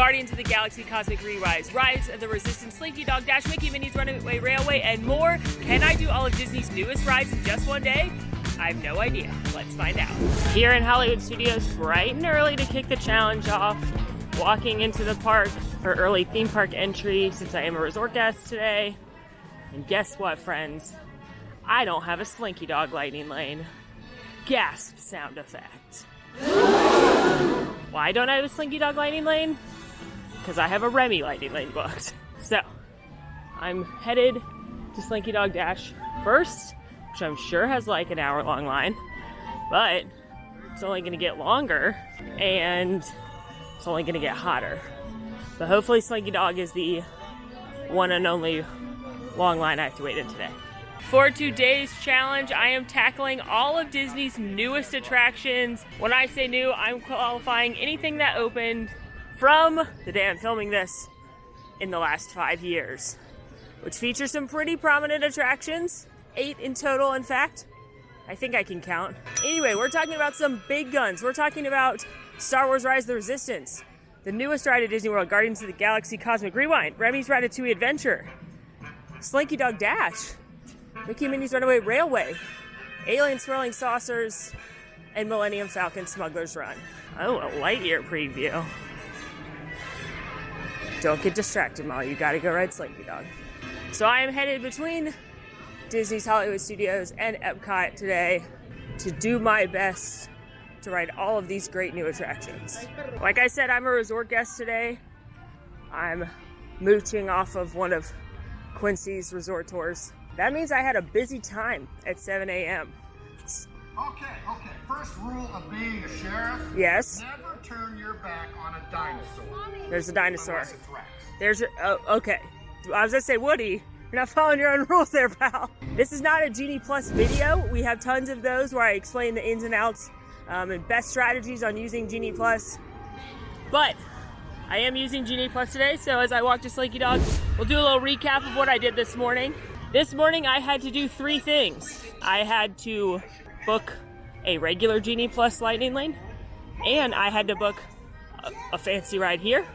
Guardians of the Galaxy Cosmic Re-Rise, Rise of the Resistance, Slinky Dog Dash, Mickey Minnie's Runaway Railway, and more. Can I do all of Disney's newest rides in just one day? I have no idea. Let's find out. Here in Hollywood Studios, bright and early to kick the challenge off, walking into the park for early theme park entry since I am a resort guest today. And guess what, friends? I don't have a Slinky Dog lightning lane. Gasp sound effect. Why don't I have a Slinky Dog lightning lane? Because I have a Remy lightning lane booked. So, I'm headed to Slinky Dog Dash first, which I'm sure has like an hour-long line, but it's only gonna get longer and it's only gonna get hotter. But hopefully Slinky Dog is the one and only long line I have to wait in today. For today's challenge, I am tackling all of Disney's newest attractions. When I say new, I'm qualifying anything that opened from the day I'm filming this in the last 5 years, which features some pretty prominent attractions. 8 in total, in fact. I think I can count. Anyway, we're talking about some big guns. We're talking about Star Wars Rise of the Resistance, the newest ride at Disney World, Guardians of the Galaxy Cosmic Rewind, Remy's Ratatouille Adventure, Slinky Dog Dash, Mickey and Minnie's Runaway Railway, Alien Swirling Saucers, and Millennium Falcon Smugglers Run. Oh, a Lightyear preview. Don't get distracted, Molly. You gotta go ride Slinky Dog. So I am headed between Disney's Hollywood Studios and Epcot today to do my best to ride all of these great new attractions. Like I said, I'm a resort guest today. I'm mooching off of one of Quincy's resort tours. That means I had a busy time at 7 a.m. Okay. First rule of being a sheriff. Yes. Never turn your back on a dinosaur. There's a dinosaur. Unless it's Rex. There's okay. I was gonna say, Woody, you're not following your own rules there, pal. This is not a Genie Plus video. We have tons of those where I explain the ins and outs and best strategies on using Genie Plus. But I am using Genie Plus today, so as I walk to Slinky Dog, we'll do a little recap of what I did this morning. This morning I had to do 3 things. I had to book a regular Genie Plus lightning lane, and I had to book a fancy ride here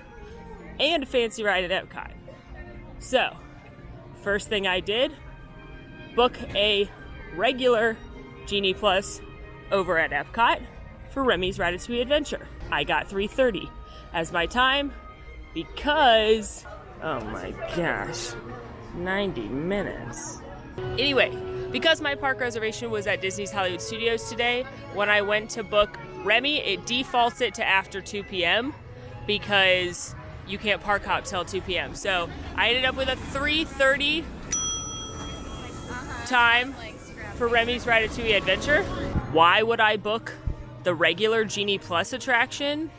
and a fancy ride at Epcot. So, first thing I did, book a regular Genie Plus over at Epcot for Remy's Ratatouille Adventure. I got 3:30 as my time because, oh my gosh, 90 minutes. Anyway, because my park reservation was at Disney's Hollywood Studios today, when I went to book Remy, it defaults it to after 2 p.m. because you can't park hop till 2 p.m. So I ended up with a 3:30 time for Remy's Ratatouille Adventure. Why would I book the regular Genie Plus attraction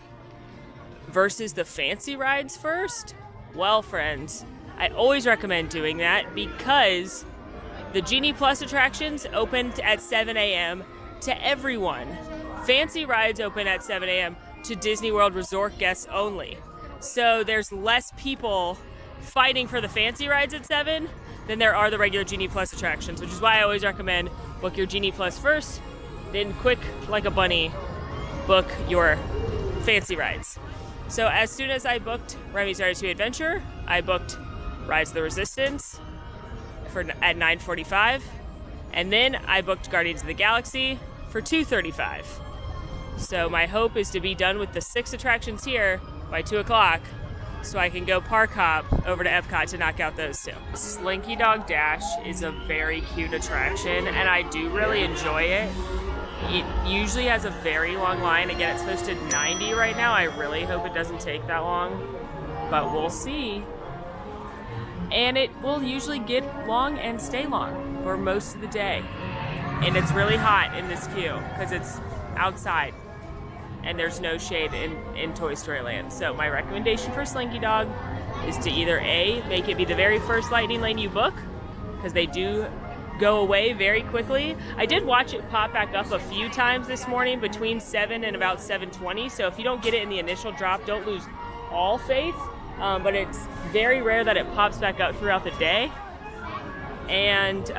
versus the fancy rides first? Well, friends, I always recommend doing that because the Genie Plus attractions open at 7 a.m. to everyone. Fancy rides open at 7 a.m. to Disney World resort guests only. So there's less people fighting for the fancy rides at 7 than there are the regular Genie Plus attractions, which is why I always recommend book your Genie Plus first, then quick like a bunny, book your fancy rides. So as soon as I booked Remy's Ratatouille Adventure, I booked Rise of the Resistance at 9:45, and then I booked Guardians of the Galaxy for 2:35. So my hope is to be done with the 6 attractions here by 2 o'clock so I can go park hop over to Epcot to knock out those 2. Slinky Dog Dash is a very cute attraction, and I do really enjoy it. It usually has a very long line. Again, it's posted 90 right now. I really hope it doesn't take that long, but we'll see. And it will usually get long and stay long for most of the day. And it's really hot in this queue because it's outside and there's no shade in Toy Story Land. So my recommendation for Slinky Dog is to either A, make it be the very first lightning lane you book, because they do go away very quickly. I did watch it pop back up a few times this morning between 7 and about 7:20. So if you don't get it in the initial drop, don't lose all faith. But it's very rare that it pops back up throughout the day. And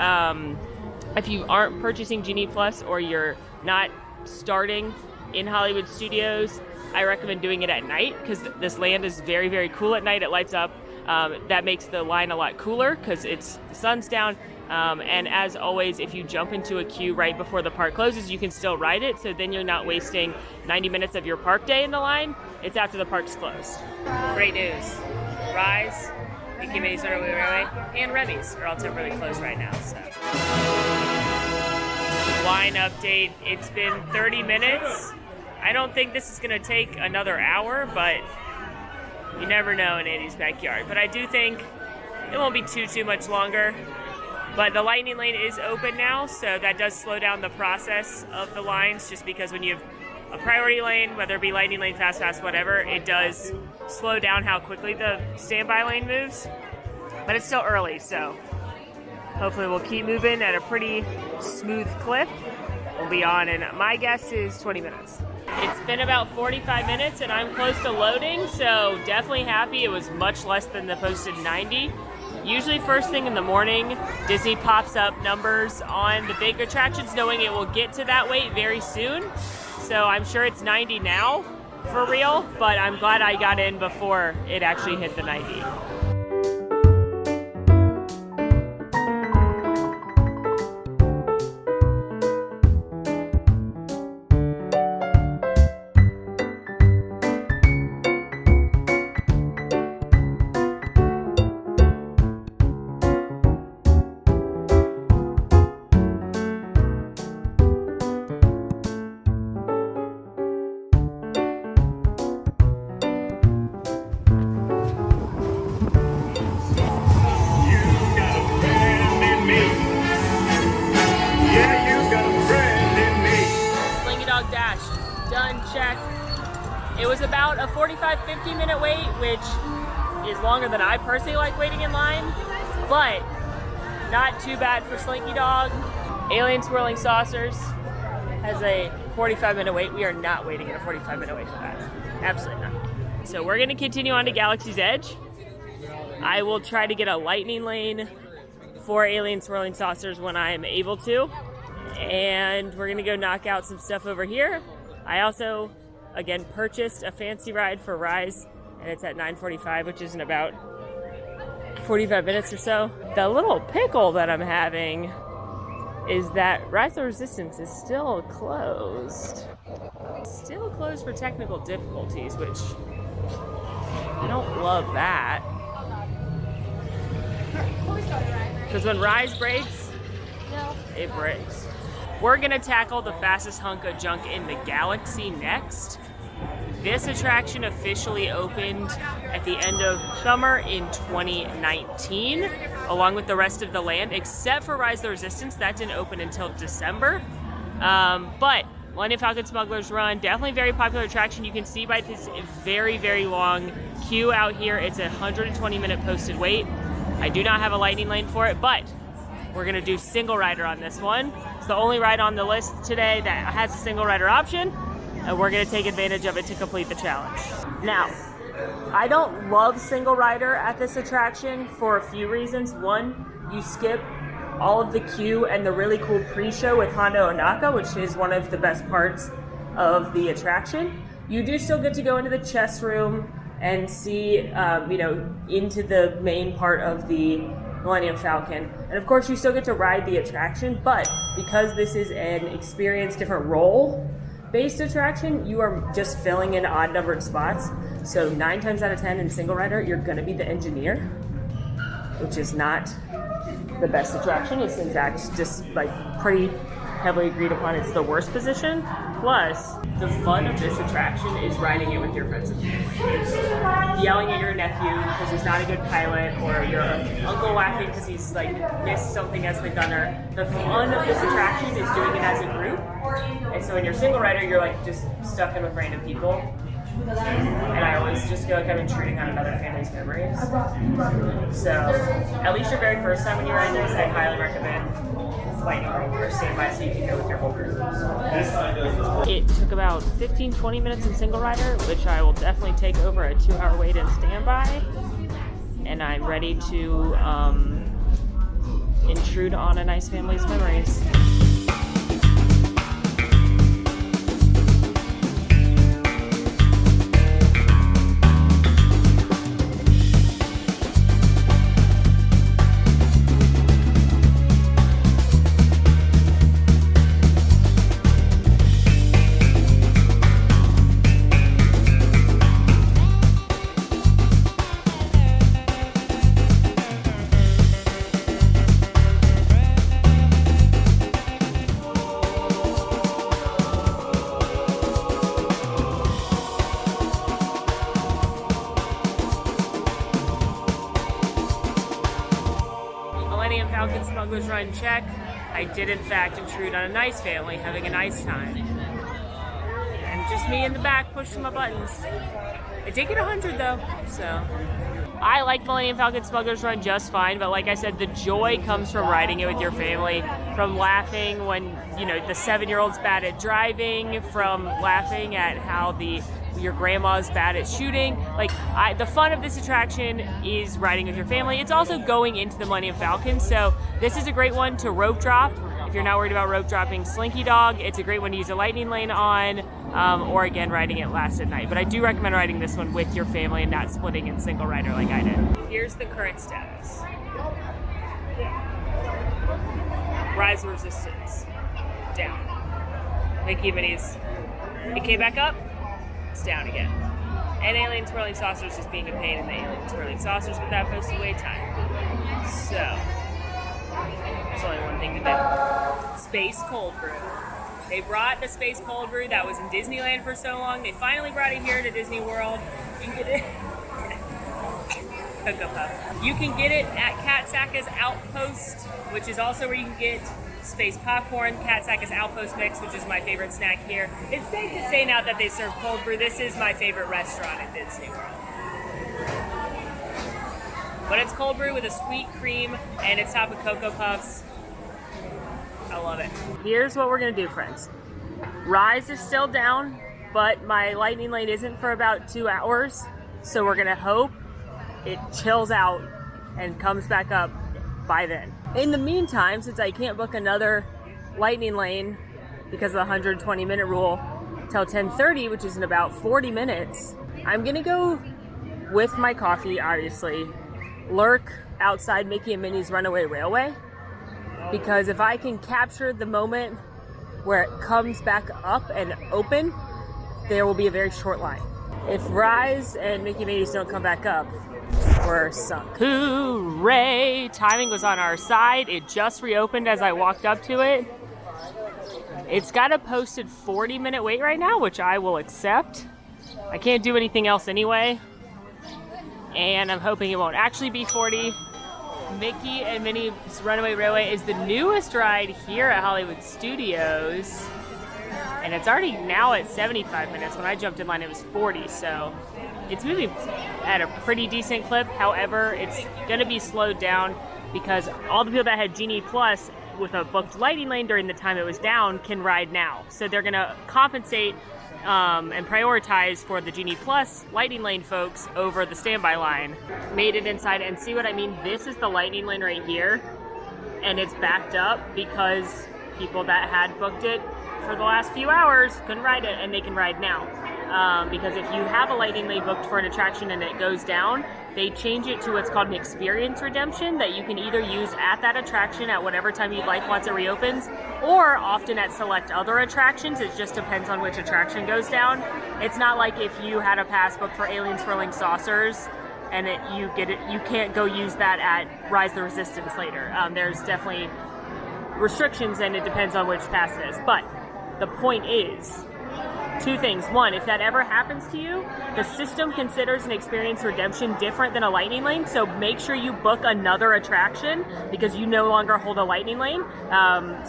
if you aren't purchasing Genie Plus or you're not starting in Hollywood Studios, I recommend doing it at night because this land is very, very cool at night. It lights up. That makes the line a lot cooler because the sun's down. And as always, if you jump into a queue right before the park closes, you can still ride it. So then you're not wasting 90 minutes of your park day in the line. It's after the park's closed. Great news. Rise, Mickey Minnie's Runaway, and Remy's are all temporarily closed right now. So. Line update. It's been 30 minutes. I don't think this is going to take another hour, but you never know in Andy's backyard. But I do think it won't be too much longer. But the lightning lane is open now, so that does slow down the process of the lines, just because when you have a priority lane, whether it be lightning lane, fast, whatever, it does slow down how quickly the standby lane moves. But it's still early, so hopefully we'll keep moving at a pretty smooth clip. We'll be on, and my guess is 20 minutes. It's been about 45 minutes, and I'm close to loading, so definitely happy. It was much less than the posted 90. Usually first thing in the morning, Disney pops up numbers on the big attractions, knowing it will get to that weight very soon. So I'm sure it's 90 now, for real, but I'm glad I got in before it actually hit the 90. It was about a 45-50 minute wait, which is longer than I personally like waiting in line, but not too bad for Slinky Dog. Alien Swirling Saucers has a 45-minute wait. We are not waiting a 45-minute wait for that. Absolutely not. So we're going to continue on to Galaxy's Edge. I will try to get a lightning lane for Alien Swirling Saucers when I am able to. And we're going to go knock out some stuff over here. I also, again, purchased a fancy ride for Rise, and it's at 9:45, which is in about 45 minutes or so. The little pickle that I'm having is that Rise of Resistance is still closed. Still closed for technical difficulties, which I don't love that. Because when Rise breaks, it breaks. We're gonna tackle the fastest hunk of junk in the galaxy next. This attraction officially opened at the end of summer in 2019, along with the rest of the land, except for Rise of the Resistance. That didn't open until December. But Millennium Falcon Smugglers Run, definitely a very popular attraction. You can see by this very, very long queue out here. It's a 120-minute posted wait. I do not have a lightning lane for it, but we're gonna do single rider on this one. It's the only ride on the list today that has a single rider option, and we're gonna take advantage of it to complete the challenge. Now, I don't love single rider at this attraction for a few reasons. One, you skip all of the queue and the really cool pre-show with Hondo Onaka, which is one of the best parts of the attraction. You do still get to go into the chess room and see, into the main part of the Millennium Falcon. And of course, you still get to ride the attraction, but because this is an experience different role-based attraction, you are just filling in odd-numbered spots. So 9 times out of 10 in single rider, you're gonna be the engineer, which is not the best attraction. It's in fact just like pretty heavily agreed upon. It's the worst position. Plus, the fun of this attraction is riding it with your friends and family. Yelling at your nephew because he's not a good pilot, or your uncle laughing because he's like missed something as the gunner. The fun of this attraction is doing it as a group. And so when you're single rider, you're like just stuck in with random people. And I always just feel like I'm intruding on another family's memories. So, at least your very first time when you ride this, I highly recommend lightning roll or standby so you can go with your whole group. It took about 15-20 minutes in single rider, which I will definitely take over a 2-hour wait in standby. And I'm ready to intrude on a nice family's memories. Falcon Smugglers Run check. I did in fact intrude on a nice family having a nice time. And just me in the back pushing my buttons. I did get 100 though, so. I like Millennium Falcon Smugglers Run just fine, but like I said, the joy comes from riding it with your family, from laughing when, you know, the 7-year-old's bad at driving, from laughing at how your grandma's bad at shooting. Like, the fun of this attraction is riding with your family. It's also going into the Millennium Falcon, so this is a great one to rope drop. If you're not worried about rope dropping Slinky Dog, it's a great one to use a lightning lane on, or again, riding it last at night. But I do recommend riding this one with your family and not splitting in single rider like I did. Here's the current status. Rise resistance, down. Mickey and Minnie's, it came back up, it's down again. And Alien Swirling Saucers is being a pain in the Alien Swirling Saucers, but that posted wait time. So, there's only one thing to do. Space Cold Brew. They brought the Space Cold Brew that was in Disneyland for so long. They finally brought it here to Disney World. You can get it. Cocoa Puff. You can get it at Cat Saka's Outpost, which is also where you can get Space Popcorn. Cat Saka's Outpost Mix, which is my favorite snack here. It's safe to say now that they serve cold brew, this is my favorite restaurant at Disney World. But it's cold brew with a sweet cream and it's topped with Cocoa Puffs. I love it. Here's what we're gonna do, friends. Rise is still down, but my lightning lane isn't for about 2 hours. So we're gonna hope it chills out and comes back up by then. In the meantime, since I can't book another lightning lane because of the 120-minute rule till 10:30, which is in about 40 minutes, I'm gonna go with my coffee, obviously, lurk outside Mickey and Minnie's Runaway Railway, because if I can capture the moment where it comes back up and open, there will be a very short line. If Rise and Mickey and Minnie's don't come back up, we're sunk. Hooray! Timing was on our side. It just reopened as I walked up to it. It's got a posted 40-minute wait right now, which I will accept. I can't do anything else anyway. And I'm hoping it won't actually be 40. Mickey and Minnie's Runaway Railway is the newest ride here at Hollywood Studios. And it's already now at 75 minutes. When I jumped in line, it was 40, so it's moving at a pretty decent clip. However, it's going to be slowed down because all the people that had Genie Plus with a booked lighting lane during the time it was down can ride now. So they're going to compensate and prioritize for the Genie Plus lighting lane folks over the standby line. Made it inside, and see what I mean? This is the lighting lane right here, and it's backed up because people that had booked it for the last few hours couldn't ride it, and they can ride now. Because if you have a lightning lane booked for an attraction and it goes down, they change it to what's called an experience redemption that you can either use at that attraction at whatever time you'd like once it reopens, or often at select other attractions. It just depends on which attraction goes down. It's not like if you had a pass booked for Alien Swirling Saucers and you can't go use that at Rise the Resistance later. There's definitely restrictions, and it depends on which pass it is. But the point is, two things. One, if that ever happens to you, the system considers an experience redemption different than a lightning lane, so make sure you book another attraction because you no longer hold a lightning lane.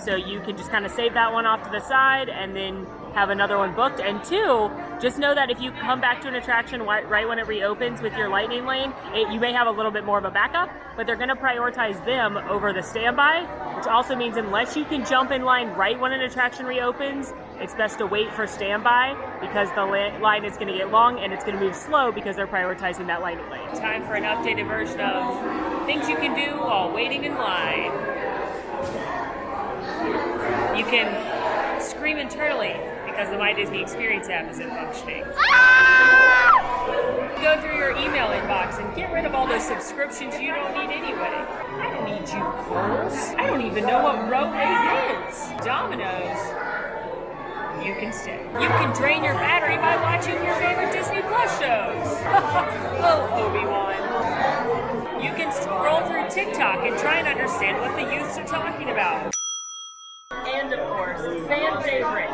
So you can just kind of save that one off to the side and then have another one booked. And two, just know that if you come back to an attraction right when it reopens with your lightning lane, you may have a little bit more of a backup, but they're going to prioritize them over the standby, which also means unless you can jump in line right when an attraction reopens, it's best to wait for standby because the line is going to get long and it's going to move slow because they're prioritizing that lightning lane. Time for an updated version of things you can do while waiting in line. You can scream internally because the My Disney Experience app isn't functioning. Go through your email inbox and get rid of all those subscriptions you don't need anyway. I don't need you, Coles. I don't even know what row 8 is. Domino's. You can stay. You can drain your battery by watching your favorite Disney Plus shows. Oh, Obi-Wan. You can scroll through TikTok and try and understand what the youths are talking about. And of course, fan favorite,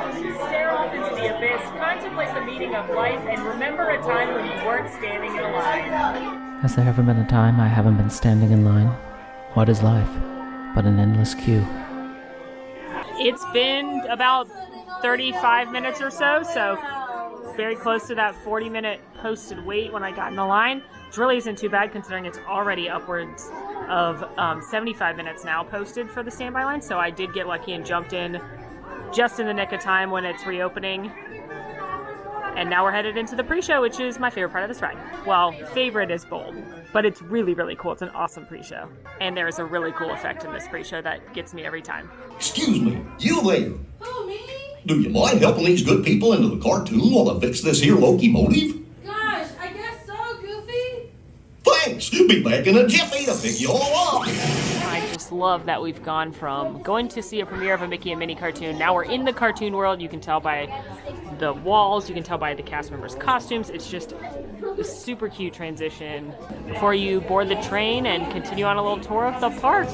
stare off into the abyss, contemplate the meaning of life, and remember a time when you weren't standing in a line. Has there ever been a time I haven't been standing in line? What is life? but an endless queue. It's been about 35 minutes or so, so very close to that 40-minute posted wait when I got in the line, which really isn't too bad considering it's already upwards of 75 minutes now posted for the standby line. So I did get lucky and jumped in just in the nick of time when it's reopening. And now we're headed into the pre-show, which is my favorite part of this ride. Well, favorite is bold, but it's really, really cool. It's an awesome pre-show. And there is a really cool effect in this pre-show that gets me every time. Excuse me, you there? Who, me? Do you mind helping these good people into the cartoon while I fix this here locomotive? Gosh, I guess so, Goofy. Thanks! Be back in a jiffy to pick you all up! I just love that we've gone from going to see a premiere of a Mickey and Minnie cartoon. Now we're in the cartoon world. You can tell by the walls. You can tell by the cast members' costumes. It's just a super cute transition before you board the train and continue on a little tour of the park.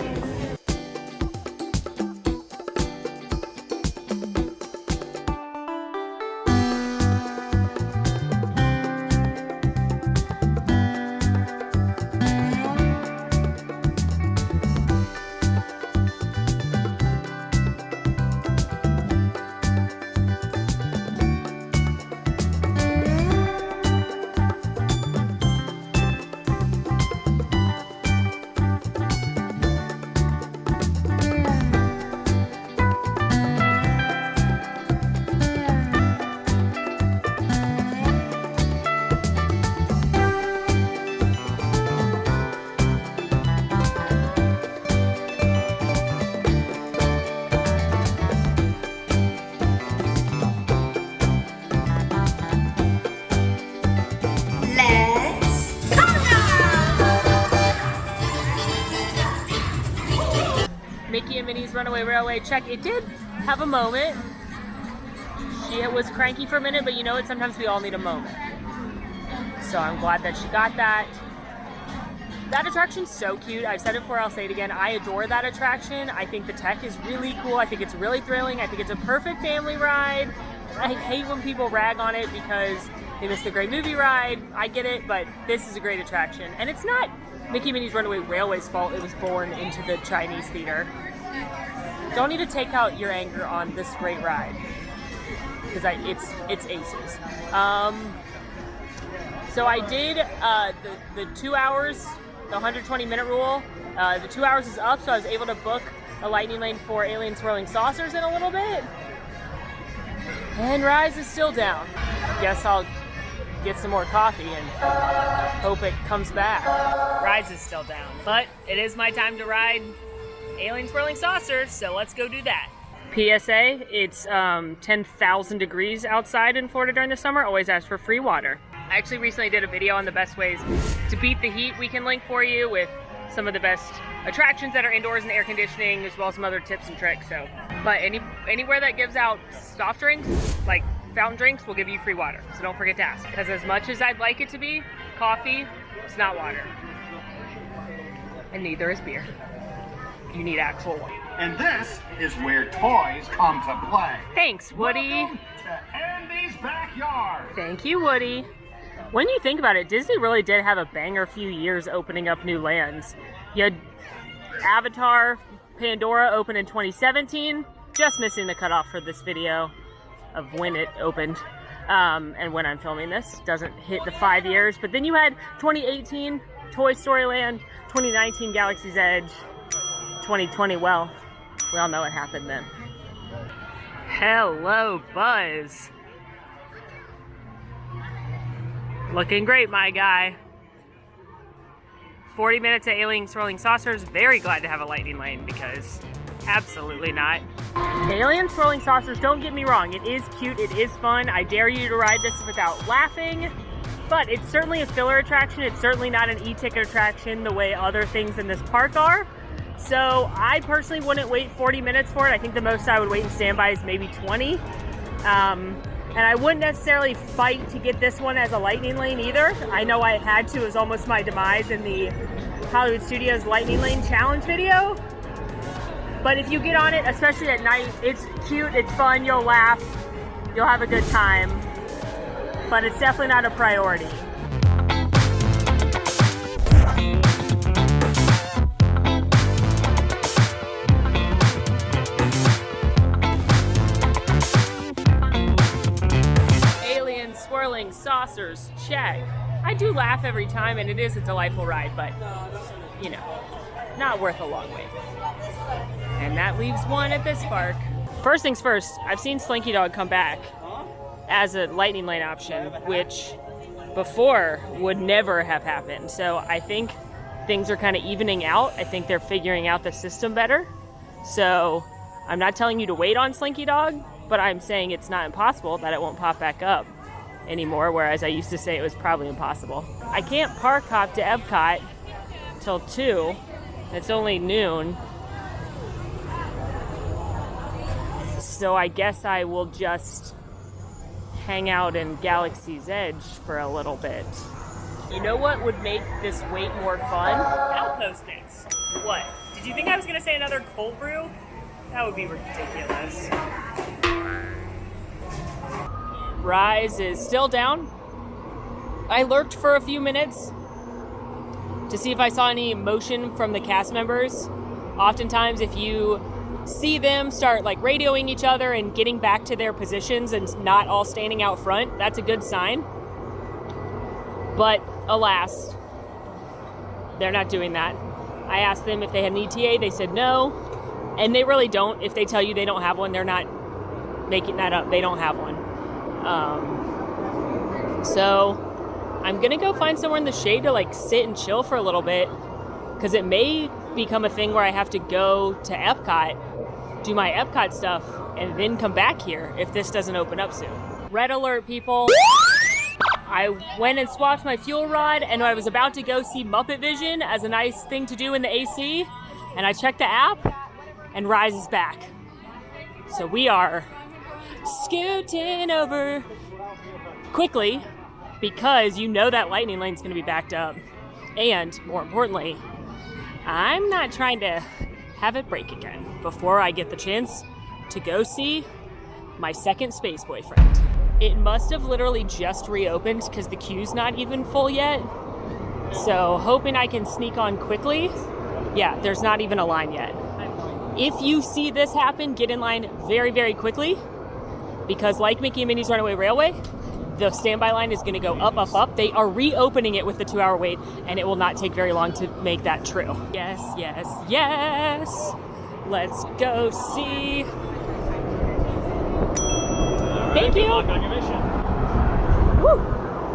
Mickey and Minnie's Runaway Railway check. It did have a moment. She was cranky for a minute, but you know what? Sometimes we all need a moment. So I'm glad that she got that. That attraction's so cute. I've said it before, I'll say it again. I adore that attraction. I think the tech is really cool. I think it's really thrilling. I think it's a perfect family ride. I hate when people rag on it because they missed a great movie ride. I get it, but this is a great attraction. And it's not Mickey and Minnie's Runaway Railway's fault it was born into the Chinese theater. Don't need to take out your anger on this great ride because it's aces. So I did the 2 hours, the 120-minute rule. The 2 hours is up, so I was able to book a lightning lane for Alien Swirling Saucers in a little bit. And Rise is still down. Guess I'll get some more coffee and hope it comes back. Rise is still down, but it is my time to ride Alien Swirling Saucers, so let's go do that. PSA, it's 10,000 degrees outside in Florida during the summer. Always ask for free water. I actually recently did a video on the best ways to beat the heat we can link for you with some of the best attractions that are indoors and air conditioning, as well as some other tips and tricks. So, but anywhere that gives out soft drinks, like fountain drinks, will give you free water. So don't forget to ask. Because as much as I'd like it to be coffee, it's not water. And neither is beer. You need actual water. And this is where toys come to play. Thanks, Woody. Welcome to Andy's backyard. Thank you, Woody. When you think about it, Disney really did have a banger few years opening up new lands. You had Avatar, Pandora open in 2017, just missing the cutoff for this video of when it opened. And when I'm filming this, doesn't hit the 5 years. But then you had 2018, Toy Story Land, 2019, Galaxy's Edge, 2020, well, we all know what happened then. Hello, Buzz. Looking great, my guy. 40 minutes at Alien Swirling Saucers. Very glad to have a lightning lane because absolutely not. Alien Swirling Saucers, don't get me wrong, it is cute, it is fun. I dare you to ride this without laughing, but it's certainly a filler attraction. It's certainly not an e-ticket attraction the way other things in this park are. So I personally wouldn't wait 40 minutes for it. I think the most I would wait in standby is maybe 20. And I wouldn't necessarily fight to get this one as a lightning lane either. I know I had to. It was almost my demise in the Hollywood Studios Lightning Lane Challenge video. But if you get on it, especially at night, it's cute, it's fun, you'll laugh, you'll have a good time. But it's definitely not a priority. chat. I do laugh every time, and it is a delightful ride, but, you know, not worth a long wait. And that leaves one at this park. First things first, I've seen Slinky Dog come back as a lightning lane option, which before would never have happened. So I think things are kind of evening out. I think they're figuring out the system better. So I'm not telling you to wait on Slinky Dog, but I'm saying it's not impossible that it won't pop back up anymore, whereas I used to say it was probably impossible. I can't park hop to Epcot till 2. It's only noon. So I guess I will just hang out in Galaxy's Edge for a little bit. You know what would make this wait more fun? Outpost mix. What? Did you think I was gonna say another cold brew? That would be ridiculous. Rise is still down. I lurked for a few minutes to see if I saw any motion from the cast members. Oftentimes, if you see them start like radioing each other and getting back to their positions and not all standing out front, that's a good sign. But alas, they're not doing that. I asked them if they had an ETA, they said no, and they really don't. If they tell you they don't have one, they're not making that up. They don't have one. So I'm gonna go find somewhere in the shade to like sit and chill for a little bit, because it may become a thing where I have to go to Epcot, do my Epcot stuff, and then come back here if this doesn't open up soon. Red alert, people. I went and swapped my fuel rod, and I was about to go see Muppet Vision as a nice thing to do in the AC, and I checked the app, and Rise is back. So we are scooting over quickly, because you know that lightning lane's gonna be backed up. And more importantly, I'm not trying to have it break again before I get the chance to go see my second space boyfriend. It must have literally just reopened because the queue's not even full yet. So hoping I can sneak on quickly. Yeah, there's not even a line yet. If you see this happen, get in line very, very quickly, because like Mickey and Minnie's Runaway Railway, the standby line is going to go up, up, up. They are reopening it with the 2-hour wait, and it will not take very long to make that true. Yes, yes, yes. Let's go see. Thank you. Good luck on your mission. Woo.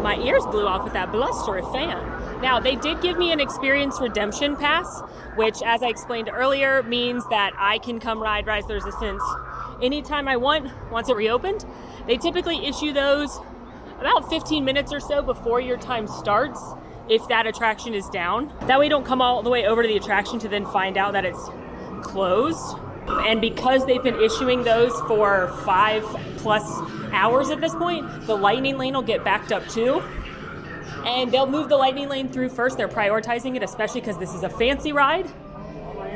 My ears blew off with that blustery fan. Now, they did give me an experience redemption pass, which, as I explained earlier, means that I can come ride Rise the Resistance anytime I want once it reopened. They typically issue those about 15 minutes or so before your time starts, if that attraction is down. That way you don't come all the way over to the attraction to then find out that it's closed. And because they've been issuing those for 5+ hours at this point, the lightning lane will get backed up too. And they'll move the lightning lane through first. They're prioritizing it, especially because this is a fancy ride,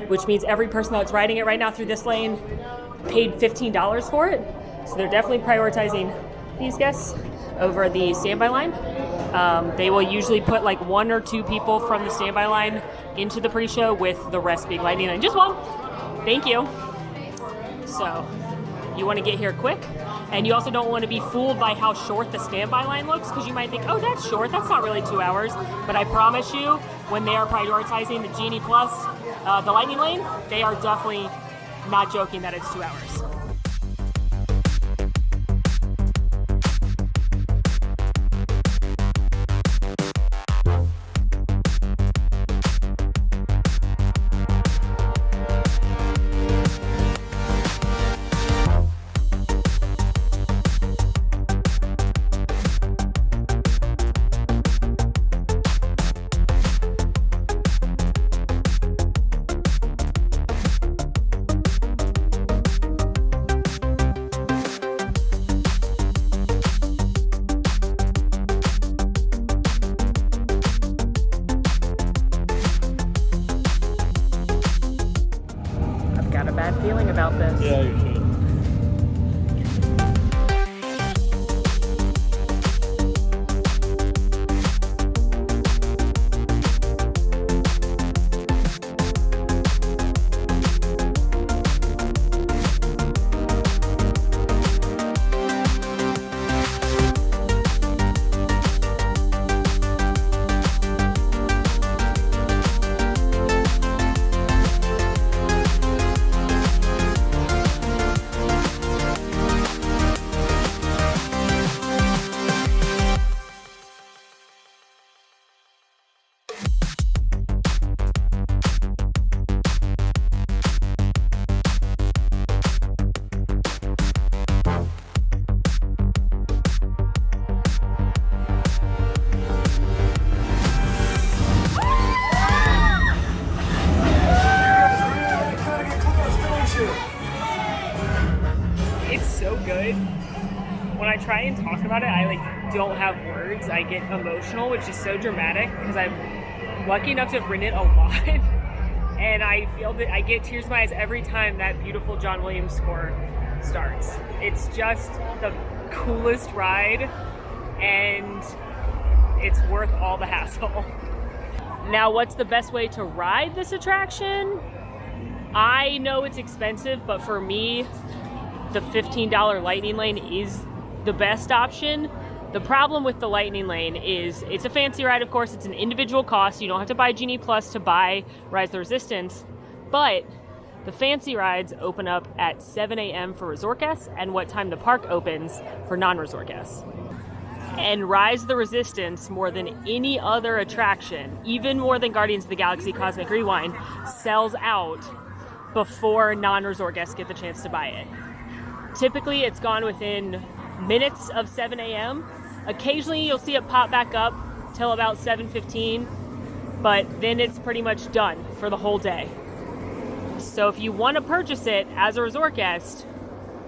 which means every person that's riding it right now through this lane paid $15 for it. So they're definitely prioritizing these guests over the standby line. They will usually put like 1 or 2 people from the standby line into the pre-show, with the rest being lightning lane. Just one. Thank you. So you want to get here quick, and you also don't want to be fooled by how short the standby line looks, because you might think, oh, that's short, that's not really 2 hours. But I promise you, when they are prioritizing the Genie Plus, the lightning lane, they are definitely not joking that it's 2 hours. Feeling about this. Yeah, you should. try and talk about it, I like don't have words. I get emotional, which is so dramatic because I'm lucky enough to have ridden it a lot. And I feel that I get tears in my eyes every time that beautiful John Williams score starts. It's just the coolest ride, and it's worth all the hassle. Now, what's the best way to ride this attraction? I know it's expensive, but for me, the $15 Lightning Lane is the best option. The problem with the Lightning Lane is it's a fancy ride, of course. It's an individual cost. You don't have to buy Genie Plus to buy Rise of the Resistance, but the fancy rides open up at 7 a.m. for resort guests and what time the park opens for non-resort guests. And Rise of the Resistance, more than any other attraction, even more than Guardians of the Galaxy Cosmic Rewind, sells out before non-resort guests get the chance to buy it. Typically, it's gone within minutes of 7 a.m. Occasionally, you'll see it pop back up till about 7:15, but then it's pretty much done for the whole day. So if you want to purchase it as a resort guest,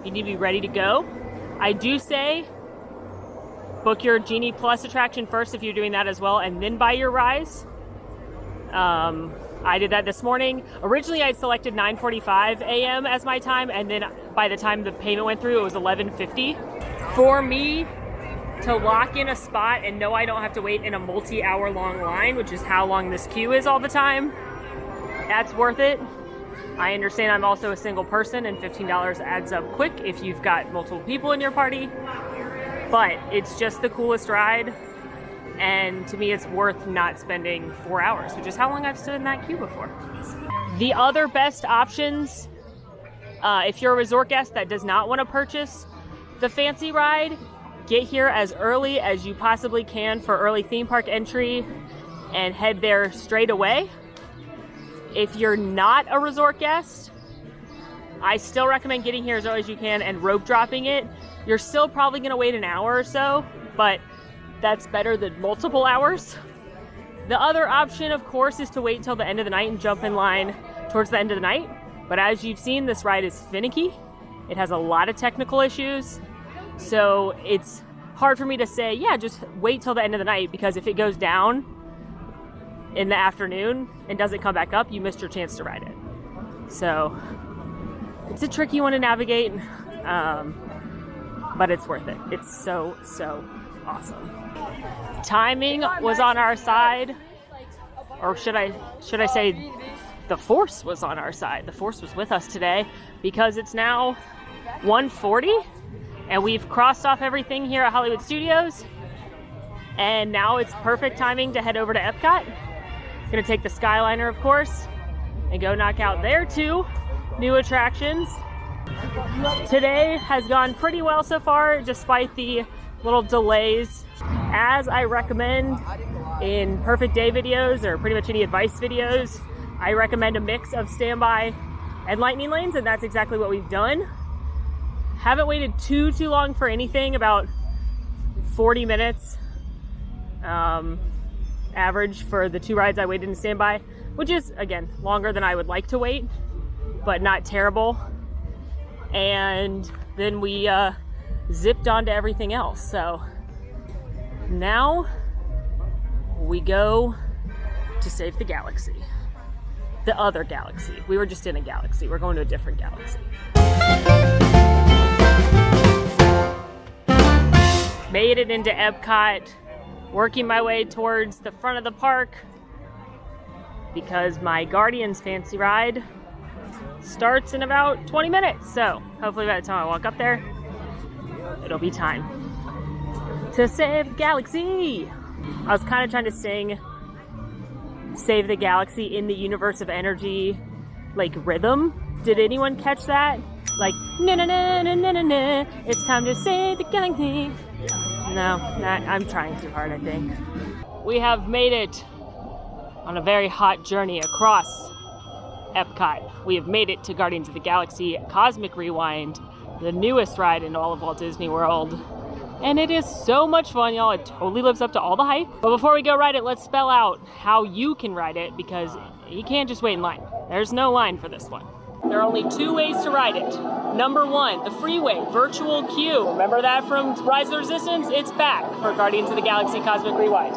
you need to be ready to go. I do say book your Genie Plus attraction first if you're doing that as well, and then buy your Rise. I did that this morning. Originally, I selected 9:45 a.m. as my time, and then by the time the payment went through, it was 11:50. For me to lock in a spot and know I don't have to wait in a multi-hour long line, which is how long this queue is all the time, that's worth it. I understand I'm also a single person, and $15 adds up quick if you've got multiple people in your party, but it's just the coolest ride. And to me, it's worth not spending 4 hours, which is how long I've stood in that queue before. The other best options, if you're a resort guest that does not want to purchase the fancy ride, get here as early as you possibly can for early theme park entry and head there straight away. If you're not a resort guest, I still recommend getting here as early as you can and rope dropping it. You're still probably going to wait an hour or so, but that's better than multiple hours. The other option, of course, is to wait till the end of the night and jump in line towards the end of the night. But as you've seen, this ride is finicky. It has a lot of technical issues. So it's hard for me to say, yeah, just wait till the end of the night, because if it goes down in the afternoon and doesn't come back up, you missed your chance to ride it. So it's a tricky one to navigate, but it's worth it. It's so awesome. Timing was on our side, or should I say the Force was on our side. The Force was with us today, because it's now 1:40 and we've crossed off everything here at Hollywood Studios, and now it's perfect timing to head over to Epcot. Gonna take the Skyliner, of course, and go knock out their 2 new attractions. Today has gone pretty well so far, despite the little delays. As I recommend in Perfect Day videos, or pretty much any advice videos, I recommend a mix of standby and lightning lanes, and that's exactly what we've done. Haven't waited too long for anything, about 40 minutes average for the 2 rides I waited in standby, which is, again, longer than I would like to wait, but not terrible. And then we zipped on to everything else. So now we go to save the galaxy. The other galaxy. We were just in a galaxy. We're going to a different galaxy. Made it into Epcot, working my way towards the front of the park because my Guardians fancy ride starts in about 20 minutes. So hopefully by the time I walk up there, it'll be time to save the galaxy. I was kind of trying to sing Save the Galaxy in the Universe of Energy like rhythm. Did anyone catch that? Like, na na na na na na na, it's time to save the galaxy. No, I'm trying too hard, I think. We have made it on a very hot journey across Epcot. We have made it to Guardians of the Galaxy Cosmic Rewind, the newest ride in all of Walt Disney World. And it is so much fun, y'all. It totally lives up to all the hype. But before we go ride it, let's spell out how you can ride it, because you can't just wait in line. There's no line for this one. There are only 2 ways to ride it. Number 1, the freeway virtual queue. Remember that from Rise of the Resistance? It's back for Guardians of the Galaxy Cosmic Rewind.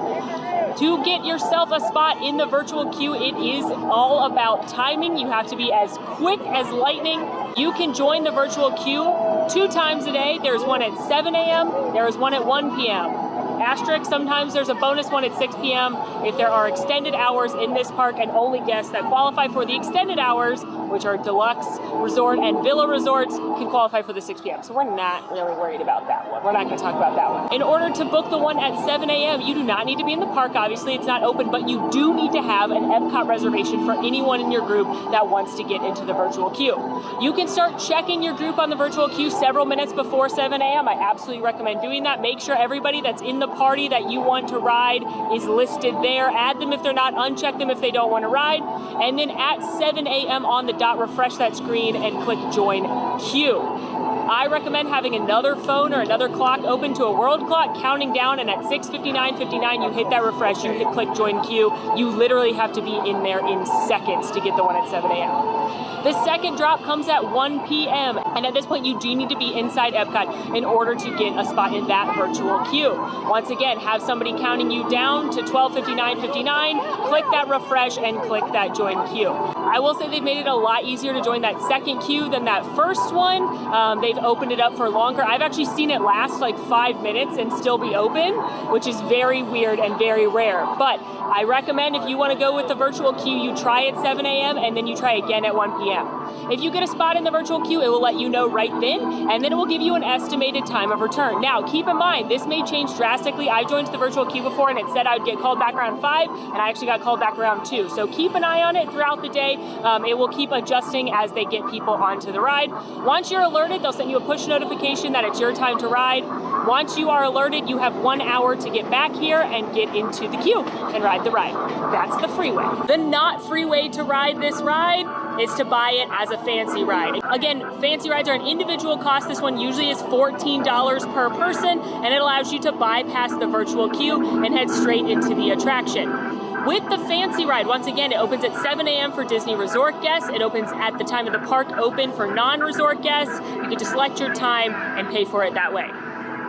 To get yourself a spot in the virtual queue, it is all about timing. You have to be as quick as lightning. You can join the virtual queue 2 times a day. There's one at 7 a.m., there is one at 1 p.m. Asterisk, sometimes there's a bonus one at 6 p.m. if there are extended hours in this park, and only guests that qualify for the extended hours, which are deluxe resort and villa resorts, can qualify for the 6 p.m. So we're not really worried about that one. We're not going to talk about that one. In order to book the one at 7 a.m., you do not need to be in the park. Obviously, it's not open, but you do need to have an Epcot reservation for anyone in your group that wants to get into the virtual queue. You can start checking your group on the virtual queue several minutes before 7 a.m. I absolutely recommend doing that. Make sure everybody that's in the party that you want to ride is listed there. Add them if they're not, uncheck them if they don't want to ride. And then at 7 a.m. on the dot, refresh that screen and click join queue. I recommend having another phone or another clock open to a world clock counting down, and at 6:59:59 you hit that refresh, you hit click join queue. You literally have to be in there in seconds to get the one at 7 a.m. The second drop comes at 1 p.m. and at this point you do need to be inside Epcot in order to get a spot in that virtual queue. Once again, have somebody counting you down to 12:59:59, click that refresh and click that join queue. I will say they've made it a lot easier to join that second queue than that first one. They've opened it up for longer. I've actually seen it last like 5 minutes and still be open, which is very weird and very rare. But I recommend if you want to go with the virtual queue, you try at 7 a.m. and then you try again at 1 p.m. If you get a spot in the virtual queue, it will let you know right then, and then it will give you an estimated time of return. Now, keep in mind, this may change drastically. I joined the virtual queue before and it said I would get called back around 5, and I actually got called back around 2. So keep an eye on it throughout the day. It will keep adjusting as they get people onto the ride. Once you're alerted, they'll send you a push notification that it's your time to ride. Once you are alerted, you have 1 hour to get back here and get into the queue and ride the ride. That's the freeway. The not free way to ride this ride is to buy it as a fancy ride. Again, fancy rides are an individual cost. This one usually is $14 per person, and it allows you to bypass the virtual queue and head straight into the attraction. With the fancy ride, once again, it opens at 7 a.m. for Disney Resort guests. It opens at the time of the park open for non-resort guests. You can just select your time and pay for it that way.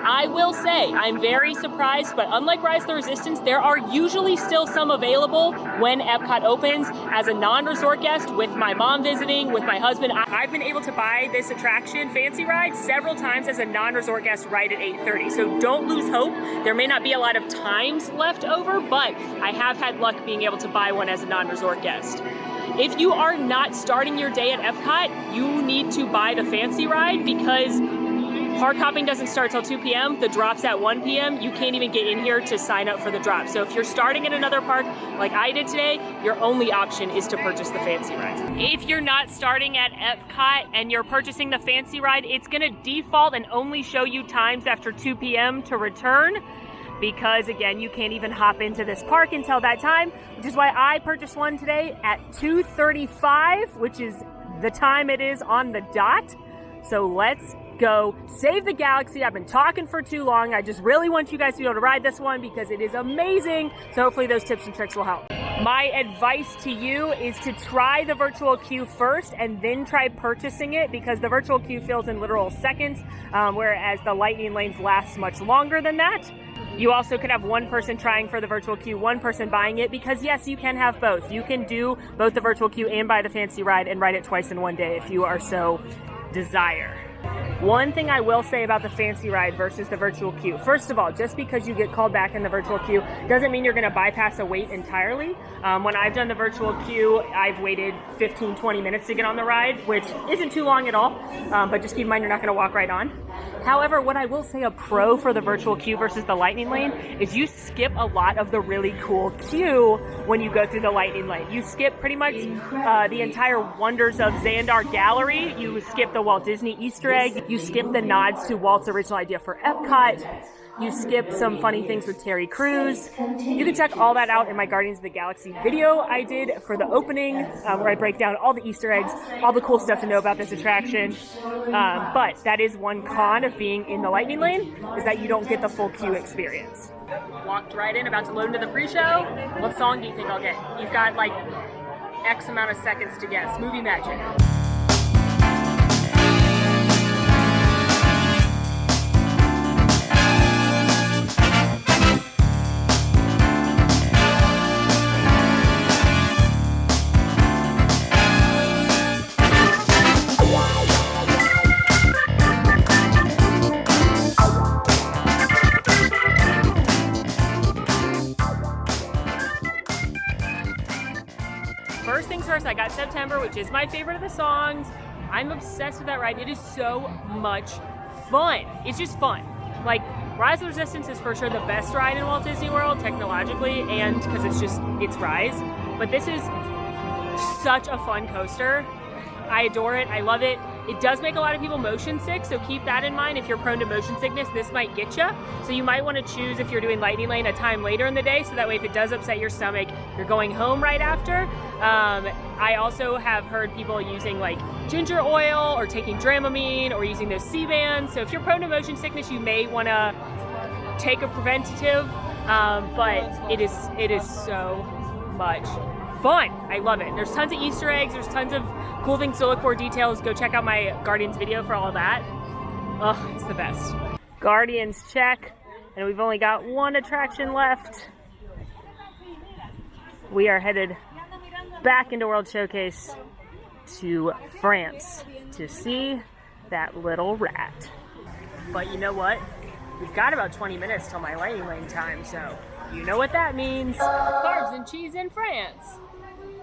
I will say, I'm very surprised, but unlike Rise of the Resistance, there are usually still some available when Epcot opens. As a non-resort guest, with my mom visiting, with my husband, I've been able to buy this attraction, Fancy Ride, several times as a non-resort guest right at 8:30. So don't lose hope. There may not be a lot of times left over, but I have had luck being able to buy one as a non-resort guest. If you are not starting your day at Epcot, you need to buy the Fancy Ride because park hopping doesn't start till 2 p.m. The drop's at 1 p.m. You can't even get in here to sign up for the drop. So if you're starting at another park like I did today, your only option is to purchase the Fancy Ride. If you're not starting at Epcot and you're purchasing the Fancy Ride, it's gonna default and only show you times after 2 p.m. to return, because again, you can't even hop into this park until that time, which is why I purchased one today at 2:35, which is the time it is on the dot. So let's go save the galaxy. I've been talking for too long. I just really want you guys to be able to ride this one because it is amazing. So hopefully those tips and tricks will help. My advice to you is to try the virtual queue first and then try purchasing it, because the virtual queue fills in literal seconds, whereas the lightning lanes last much longer than that. You also could have one person trying for the virtual queue, one person buying it, because yes, you can have both. You can do both the virtual queue and buy the fancy ride and ride it twice in one day if you are so desire. One thing I will say about the fancy ride versus the virtual queue. First of all, just because you get called back in the virtual queue doesn't mean you're going to bypass a wait entirely. When I've done the virtual queue, I've waited 15-20 minutes to get on the ride, which isn't too long at all, but just keep in mind you're not going to walk right on. However, what I will say a pro for the virtual queue versus the lightning lane is you skip a lot of the really cool queue when you go through the lightning lane. You skip pretty much the entire Wonders of Xandar Gallery. You skip the Walt Disney Easter egg. You skip the nods to Walt's original idea for Epcot. You skip some funny things with Terry Crews. You can check all that out in my Guardians of the Galaxy video I did for the opening, where I break down all the Easter eggs, all the cool stuff to know about this attraction. But that is one con of being in the lightning lane, is that you don't get the full queue experience. Walked right in, about to load into the pre-show. What song do you think I'll get? You've got like X amount of seconds to guess. Movie magic. first things first, I got September, which is my favorite of the songs. I'm obsessed with that ride. It is so much fun. It's just fun. Like, Rise of Resistance is for sure the best ride in Walt Disney World, technologically, and because it's Rise. But this is such a fun coaster. I adore it. I love it. It does make a lot of people motion sick, so keep that in mind. If you're prone to motion sickness, this might get you. So you might want to choose, if you're doing Lightning Lane, a time later in the day, so that way if it does upset your stomach, you're going home right after. I also have heard people using like ginger oil or taking Dramamine or using those C-bands. So if you're prone to motion sickness, you may want to take a preventative, but it is so much fun. I love it. There's tons of Easter eggs. There's tons of cool things to look for, details. Go check out my Guardians video for all of that. Oh, it's the best. Guardians check, and we've only got one attraction left. We are headed back into World Showcase to France to see that little rat. But you know what? We've got about 20 minutes till my Lightning Lane time, so you know what that means. Carbs and cheese in France.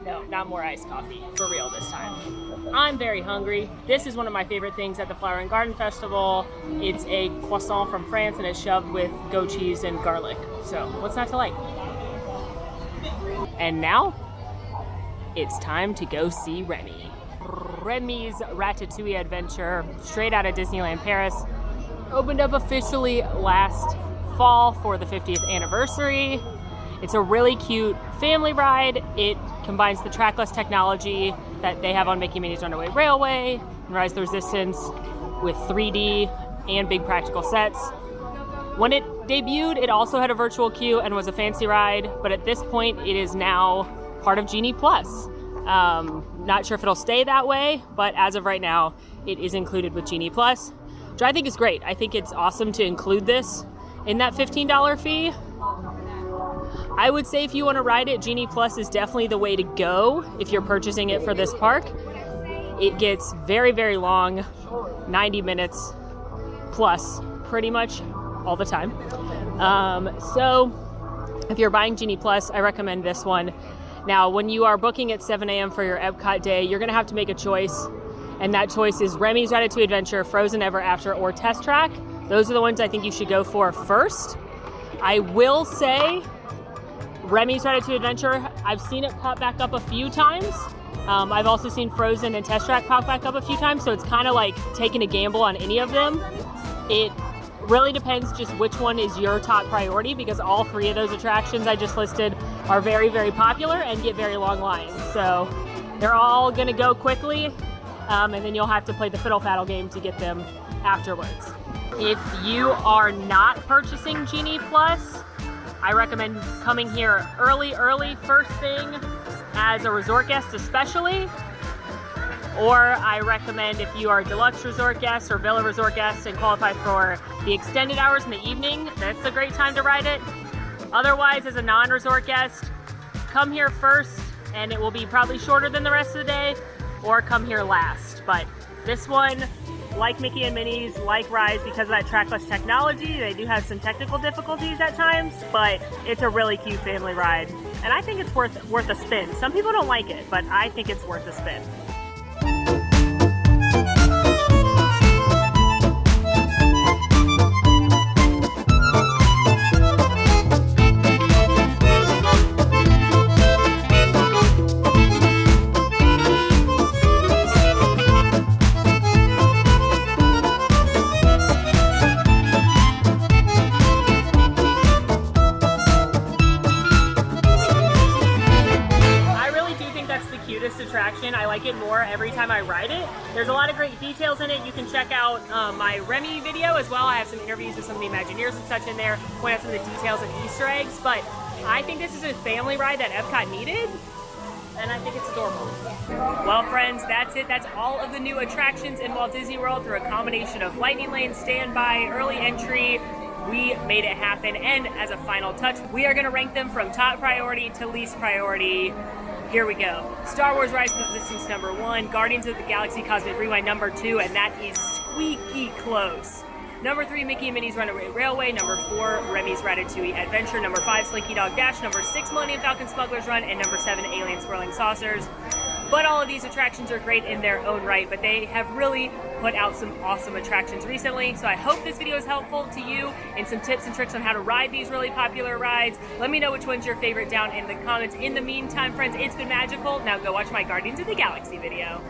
No, not more iced coffee, for real this time. I'm very hungry. This is one of my favorite things at the Flower and Garden Festival. It's a croissant from France and it's shoved with goat cheese and garlic. So what's not to like? And now, it's time to go see Remy. Remy's Ratatouille adventure, straight out of Disneyland Paris, opened up officially last fall for the 50th anniversary. It's a really cute family ride. It combines the trackless technology that they have on Mickey Minnie's Runaway Railway and Rise of the Resistance with 3D and big practical sets. When it debuted, it also had a virtual queue and was a fancy ride, but at this point, it is now part of Genie Plus. Not sure if it'll stay that way, but as of right now, it is included with Genie Plus, which I think is great. I think it's awesome to include this in that $15 fee. I would say if you want to ride it, Genie Plus is definitely the way to go if you're purchasing it for this park. It gets very, very long, 90 minutes plus, pretty much all the time. So if you're buying Genie Plus, I recommend this one. Now, when you are booking at 7 a.m. for your Epcot day, you're going to have to make a choice, and that choice is Remy's Ratatouille Adventure, Frozen Ever After, or Test Track. Those are the ones I think you should go for first. I will say Remy's Ratatouille Adventure, I've seen it pop back up a few times. I've also seen Frozen and Test Track pop back up a few times, so it's kind of like taking a gamble on any of them. It really depends just which one is your top priority, because all three of those attractions I just listed are very, very popular and get very long lines. So they're all gonna go quickly, and then you'll have to play the fiddle faddle game to get them afterwards. If you are not purchasing Genie Plus, I recommend coming here early, first thing, as a resort guest especially. Or I recommend if you are a deluxe resort guest or villa resort guest and qualify for the extended hours in the evening, that's a great time to ride it. Otherwise, as a non-resort guest, come here first and it will be probably shorter than the rest of the day, or come here last. But this one, like Mickey and Minnie's, like Rise, because of that trackless technology, they do have some technical difficulties at times, but it's a really cute family ride. And I think it's worth a spin. Some people don't like it, but I think it's worth a spin. Attraction. I like it more every time I ride it. There's a lot of great details in it. You can check out my Remy video as well. I have some interviews with some of the Imagineers and such in there, point out some of the details and Easter eggs, but I think this is a family ride that Epcot needed, and I think it's adorable. Well, friends, that's it. That's all of the new attractions in Walt Disney World through a combination of Lightning Lane, standby, early entry. We made it happen, and as a final touch, we are going to rank them from top priority to least priority. Here we go. Star Wars Rise of the Resistance #1, Guardians of the Galaxy Cosmic Rewind #2, and that is squeaky close Number 3, Mickey and Minnie's Runaway Railway. Number 4, Remy's Ratatouille Adventure. Number 5, Slinky Dog Dash. Number 6, Millennium Falcon Smugglers Run. And number 7, Alien Swirling Saucers. But all of these attractions are great in their own right, but they have really put out some awesome attractions recently. So I hope this video is helpful to you and some tips and tricks on how to ride these really popular rides. Let me know which one's your favorite down in the comments. In the meantime, friends, it's been magical. Now go watch my Guardians of the Galaxy video.